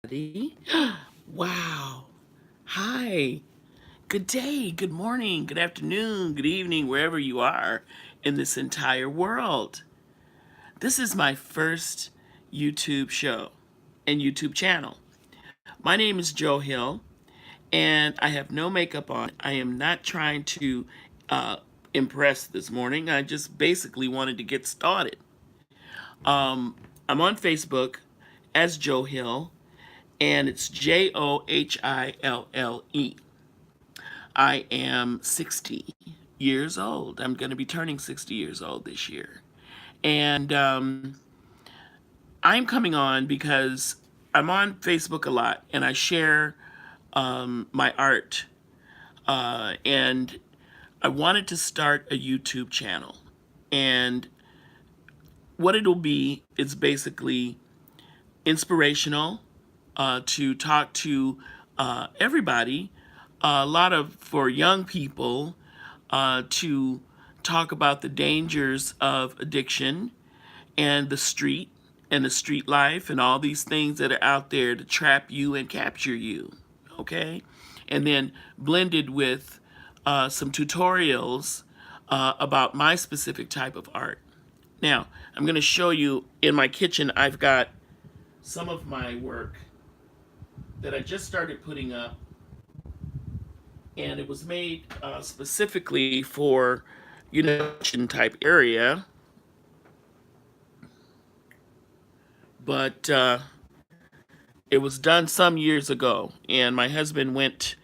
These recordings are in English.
Wow. Hi. Good day, good morning, good afternoon, good evening, wherever you are in this entire world. This is my first YouTube show and YouTube channel. My name is Johille, and I have no makeup on. I am not trying to impress this morning. I just basically wanted to get started. I'm on Facebook as Johille, and it's Johille. I am 60 years old. I'm going to be turning 60 years old this year. And I'm coming on because I'm on Facebook a lot and I share my art. And I wanted to start a YouTube channel. And what it'll be is basically inspirational to talk to everybody, a lot of for young people, to talk about the dangers of addiction and the street life and all these things that are out there to trap you and capture you. Okay? And then blended with some tutorials about my specific type of art. Now, I'm going to show you in my kitchen, I've got some of my work that I just started putting up, and it was made specifically for, kitchen type area. But it was done some years ago, and my husband went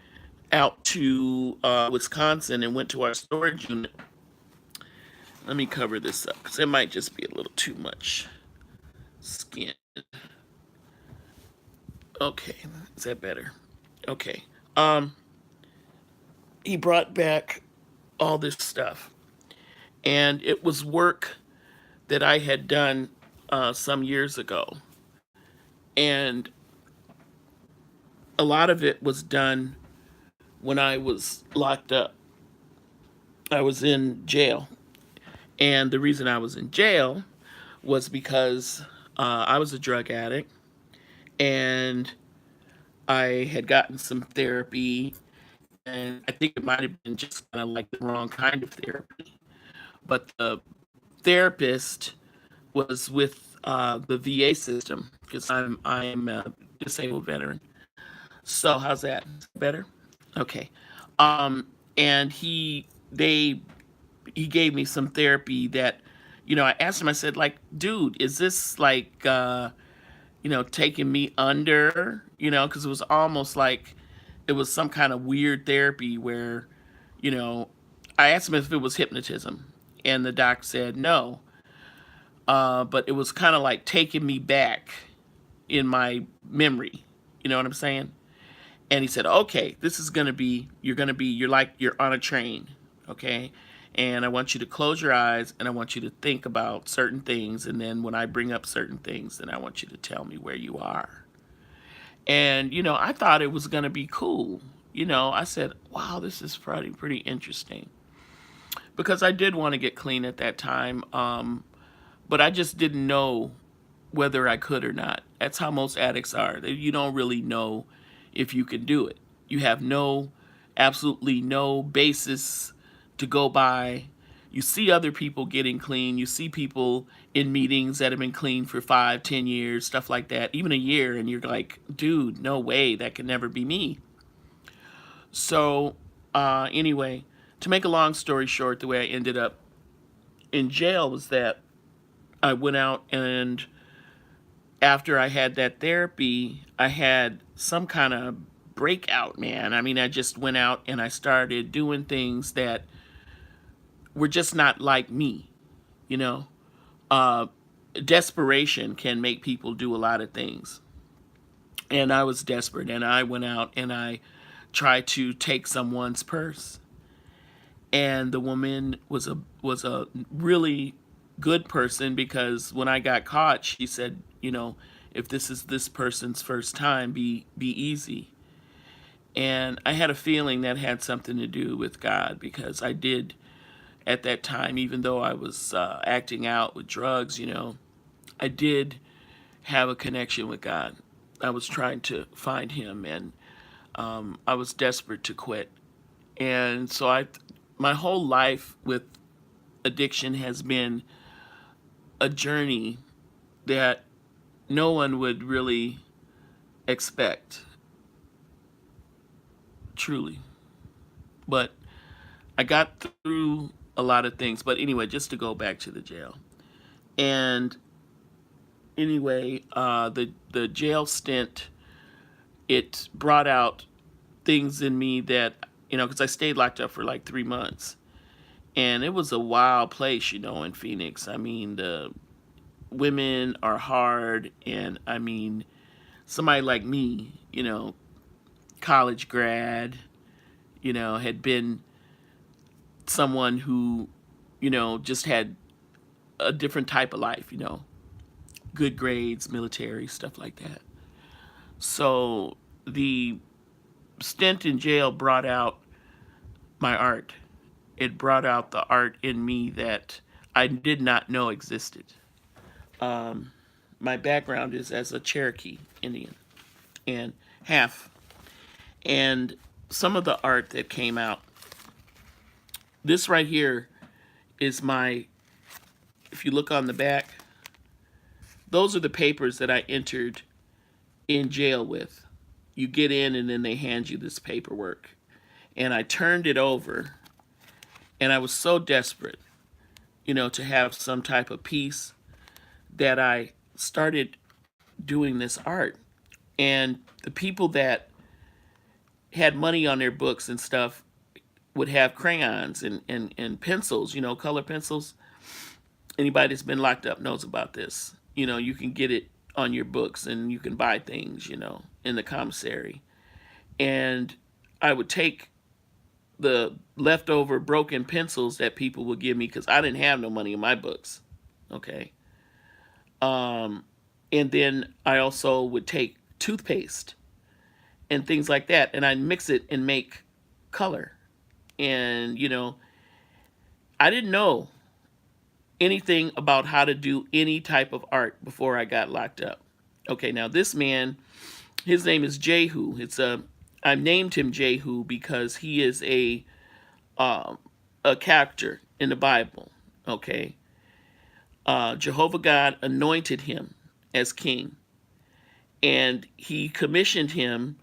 out to Wisconsin and went to our storage unit. Let me cover this up because it might just be a little too much skin. Okay, is that better? Okay. Um, he brought back all this stuff, and it was work that I had done some years ago, and a lot of it was done when I was locked up. I was in jail, and the reason I was in jail was because I was a drug addict, and I had gotten some therapy, and I think it might have been just kind of like the wrong kind of therapy. But the therapist was with the VA system because I'm a disabled veteran. So how's that? Better? Okay. And he gave me some therapy that, I asked him. I said, like, dude, is this like taking me under? Because it was almost like it was some kind of weird therapy where, you know, I asked him if it was hypnotism, and the doc said no. But it was kind of like taking me back in my memory. You know what I'm saying? And he said, okay, this is going to be, you're like, you're on a train. Okay. And I want you to close your eyes and I want you to think about certain things. And then when I bring up certain things, then I want you to tell me where you are. And, I thought it was going to be cool. I said, wow, this is pretty interesting because I did want to get clean at that time. But I just didn't know whether I could or not. That's how most addicts are. You don't really know if you can do it. You have absolutely no basis to go by. You see other people getting clean. You see people in meetings that have been clean for 5, 10 years, stuff like that, even a year, and you're like, dude, no way, that can never be me. So, anyway, to make a long story short, the way I ended up in jail was that I went out, and after I had that therapy, I had some kind of breakout, man. I mean, I just went out and I started doing things that were just not like me, you know. Uh, Desperation can make people do a lot of things. And I was desperate, and I went out and I tried to take someone's purse. And the woman was a really good person because when I got caught, she said, if this is this person's first time, be easy. And I had a feeling that had something to do with God because I did at that time, even though I was acting out with drugs, I did have a connection with God. I was trying to find him, and I was desperate to quit. And so my whole life with addiction has been a journey that no one would really expect, truly. But I got through a lot of things. But anyway, just to go back to the jail. And anyway, the jail stint, it brought out things in me that, because I stayed locked up for like 3 months. And it was a wild place, in Phoenix. I mean, the women are hard. And I mean, somebody like me, college grad, had been someone who, just had a different type of life, good grades, military, stuff like that. So the stint in jail brought out my art. It brought out the art in me that I did not know existed. My background is as a Cherokee Indian and half. And some of the art that came out, this right here is my, if you look on the back, those are the papers that I entered in jail with. You get in and then they hand you this paperwork. And I turned it over, and I was so desperate, to have some type of peace, that I started doing this art. And the people that had money on their books and stuff would have crayons and pencils, color pencils. Anybody that's been locked up knows about this. You can get it on your books, and you can buy things, in the commissary. And I would take the leftover broken pencils that people would give me, because I didn't have no money in my books. Okay. And then I also would take toothpaste and things like that, and I'd mix it and make color. And, I didn't know anything about how to do any type of art before I got locked up. Okay, now this man, his name is Jehu. I named him Jehu because he is a character in the Bible. Okay, Jehovah God anointed him as king, and he commissioned him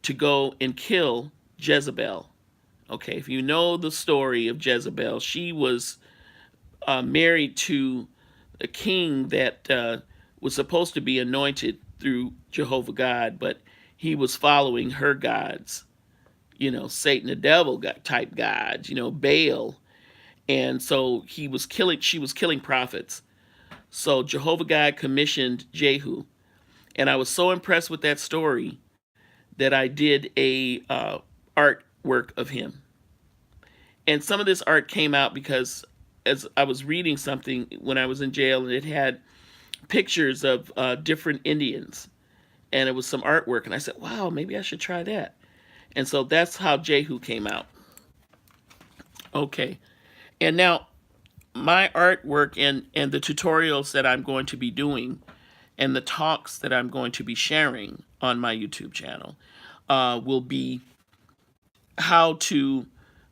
to go and kill Jezebel. Okay, if you know the story of Jezebel, she was married to a king that was supposed to be anointed through Jehovah God, but he was following her gods, Satan, the devil type gods, Baal. And so she was killing prophets. So Jehovah God commissioned Jehu. And I was so impressed with that story that I did a artwork of him. And some of this art came out because as I was reading something when I was in jail, and it had pictures of different Indians, and it was some artwork, and I said, wow, maybe I should try that. And so that's how Jehu came out. Okay. And now my artwork and the tutorials that I'm going to be doing and the talks that I'm going to be sharing on my YouTube channel will be how to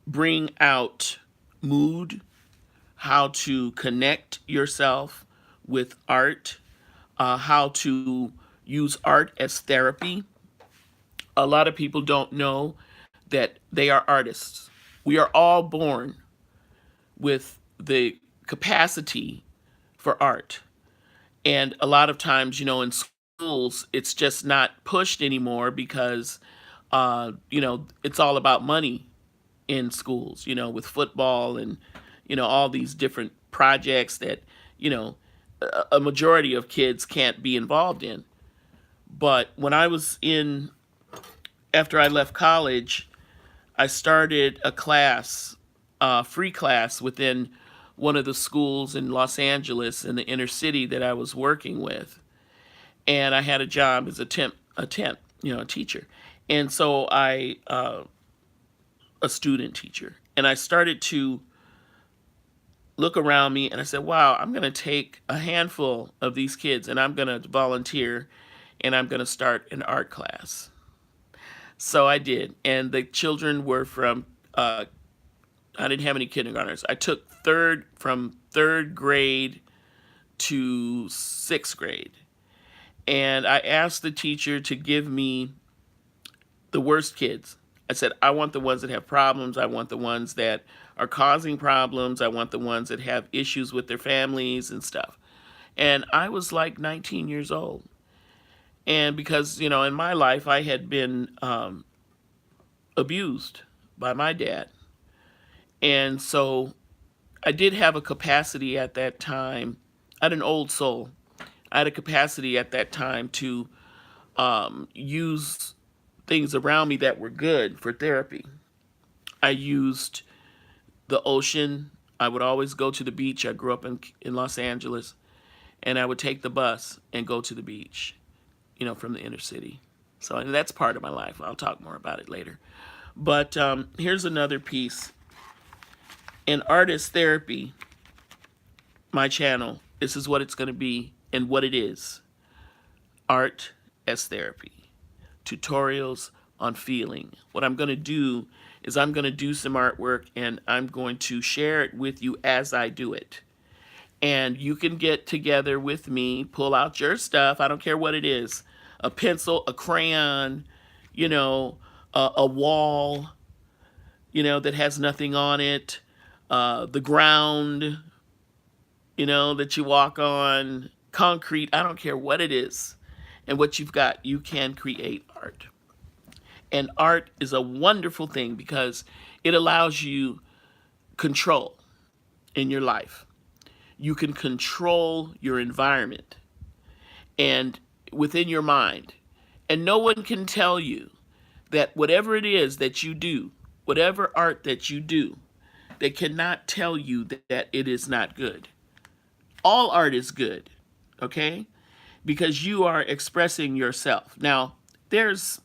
bring out mood, how to connect yourself with art, how to use art as therapy. A lot of people don't know that they are artists. We are all born with the capacity for art. And a lot of times, in schools, it's just not pushed anymore because, it's all about money in schools, with football and, all these different projects that, a majority of kids can't be involved in. But when after I left college, I started a class, free class within one of the schools in Los Angeles in the inner city that I was working with. And I had a job as a teacher. And so a student teacher. And I started to look around me, and I said, wow, I'm going to take a handful of these kids and I'm going to volunteer and I'm going to start an art class. So I did. And the children were from, I didn't have any kindergartners. I took from third grade to sixth grade. And I asked the teacher to give me the worst kids. I said, I want the ones that have problems. I want the ones that are causing problems. I want the ones that have issues with their families and stuff. And I was like 19 years old. And because, in my life, I had been abused by my dad. And so I did have a capacity at that time. I had an old soul. I had a capacity at that time to use things around me that were good for therapy. I used the ocean. I would always go to the beach. I grew up in Los Angeles, and I would take the bus and go to the beach, from the inner city. So and that's part of my life. I'll talk more about it later. But here's another piece. In Artist Therapy, my channel, this is what it's going to be and what it is. Art as therapy. Tutorials on feeling. What I'm going to do is I'm going to do some artwork and I'm going to share it with you as I do it. And you can get together with me, pull out your stuff, I don't care what it is, a pencil, a crayon, a wall, that has nothing on it, the ground, that you walk on, concrete, I don't care what it is. And what you've got, you can create art. And art is a wonderful thing because it allows you control in your life. You can control your environment and within your mind. And no one can tell you that whatever it is that you do, whatever art that you do, they cannot tell you that it is not good. All art is good, okay? Because you are expressing yourself. Now, there's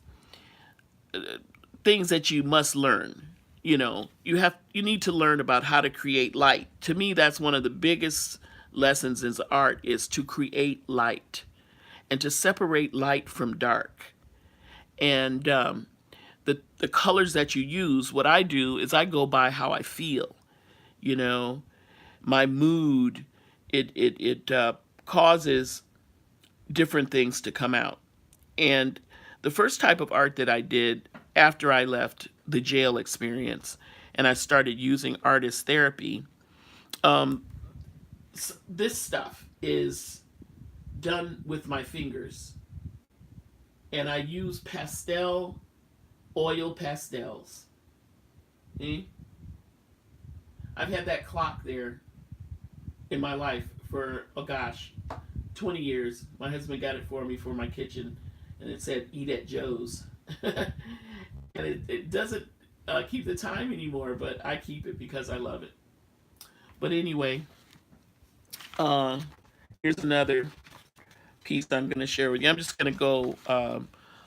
things that you must learn. You need to learn about how to create light. To me, that's one of the biggest lessons in art is to create light and to separate light from dark. And the colors that you use, what I do is I go by how I feel. My mood, it causes different things to come out. And the first type of art that I did after I left the jail experience and I started using artist therapy, this stuff is done with my fingers. And I use oil pastels. See? I've had that clock there in my life for, 20 years. My husband got it for me for my kitchen, and it said "Eat at Joe's," and it doesn't keep the time anymore, but I keep it because I love it. But anyway, uh, here's another piece I'm going to share with you. I'm just going to go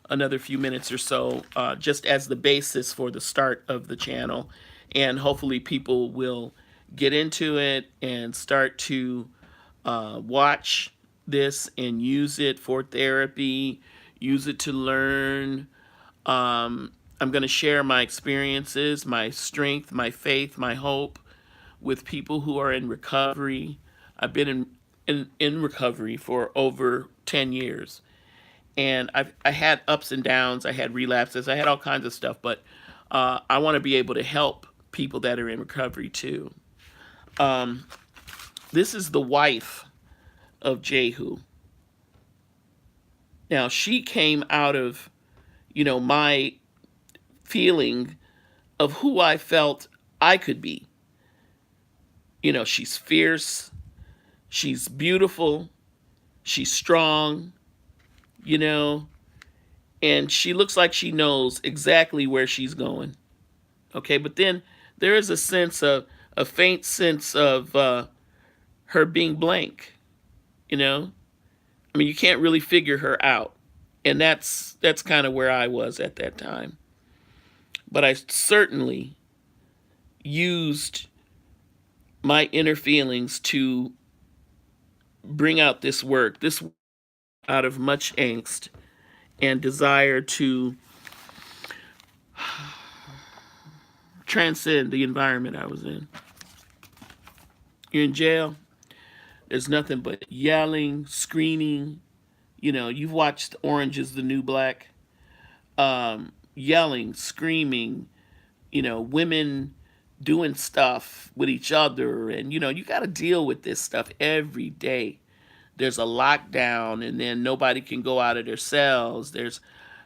another few minutes or so, just as the basis for the start of the channel, and hopefully people will get into it and start to watch this and use it for therapy, use it to learn. I'm going to share my experiences, my strength, my faith, my hope with people who are in recovery. I've been in recovery for over 10 years. And I had ups and downs. I had relapses. I had all kinds of stuff. But I want to be able to help people that are in recovery too. This is the wife of Jehu. Now, she came out of, my feeling of who I felt I could be. She's fierce. She's beautiful. She's strong, and she looks like she knows exactly where she's going. Okay, but then there is a faint sense of her being blank, I mean, you can't really figure her out. And that's kind of where I was at that time. But I certainly used my inner feelings to bring out this work. This out of much angst and desire to transcend the environment I was in. You're in jail, there's nothing but yelling, screaming. You've watched Orange is the New Black. Yelling, screaming, women doing stuff with each other. And, you got to deal with this stuff every day. There's a lockdown, and then nobody can go out of their cells.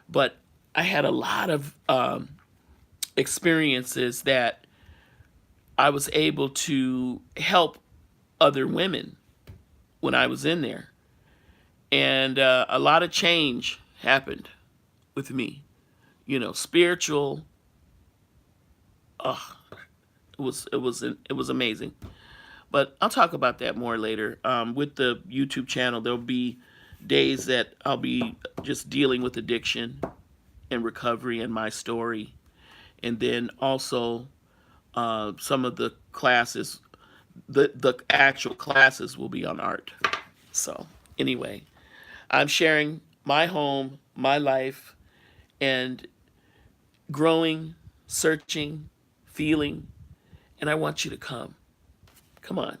But I had a lot of experiences that I was able to help other women when I was in there. And a lot of change happened with me. Spiritual. Oh, it was amazing. But I'll talk about that more later. With the YouTube channel, there'll be days that I'll be just dealing with addiction and recovery and my story, and then also some of the classes, the actual classes will be on art. So anyway, I'm sharing my home, my life, and growing, searching, feeling, and I want you to come. Come on.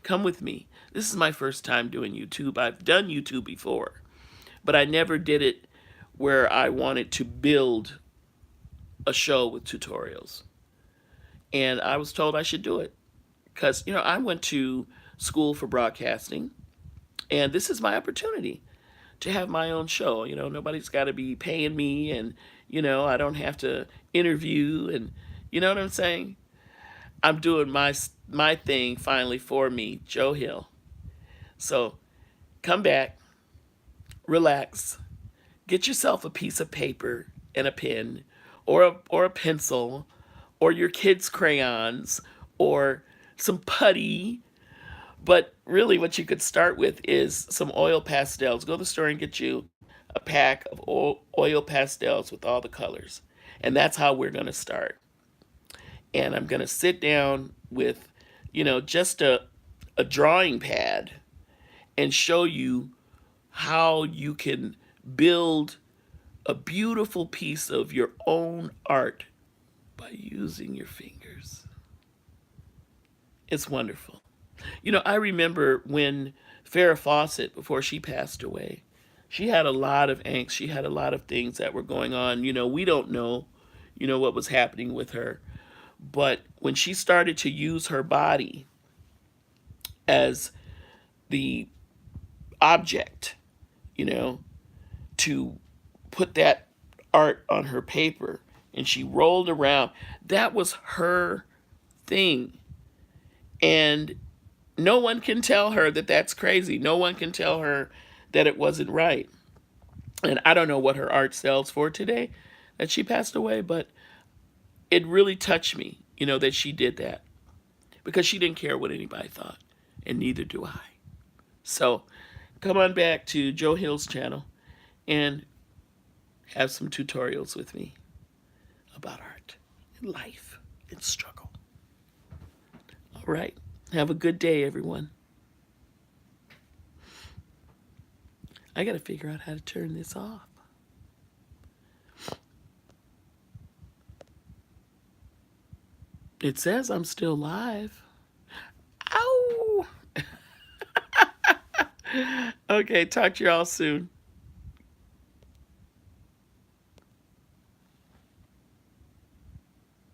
Come with me. This is my first time doing YouTube. I've done YouTube before, but I never did it where I wanted to build a show with tutorials. And I was told I should do it because, I went to school for broadcasting, and this is my opportunity to have my own show. Nobody's got to be paying me, and, I don't have to interview, and you know what I'm saying? I'm doing my thing finally for me, Joe Hill. So come back, relax, get yourself a piece of paper and a pen, or a pencil, or your kids' crayons, or some putty. But really, what you could start with is some oil pastels. Go to the store and get you a pack of oil pastels with all the colors. And that's how we're going to start. And I'm going to sit down with, just a drawing pad and show you how you can build a beautiful piece of your own art by using your fingers. It's wonderful. I remember when Farrah Fawcett, before she passed away, she had a lot of angst. She had a lot of things that were going on. We don't know, what was happening with her. But when she started to use her body as the object, to put that art on her paper, and she rolled around, that was her thing. And no one can tell her that that's crazy. No one can tell her that it wasn't right. And I don't know what her art sells for today that she passed away, but it really touched me, that she did that, because she didn't care what anybody thought, and neither do I. So come on back to Joe Hill's channel and have some tutorials with me about art and life and struggle. All right. Have a good day, everyone. I got to figure out how to turn this off. It says I'm still live. Ow! Okay, talk to you all soon.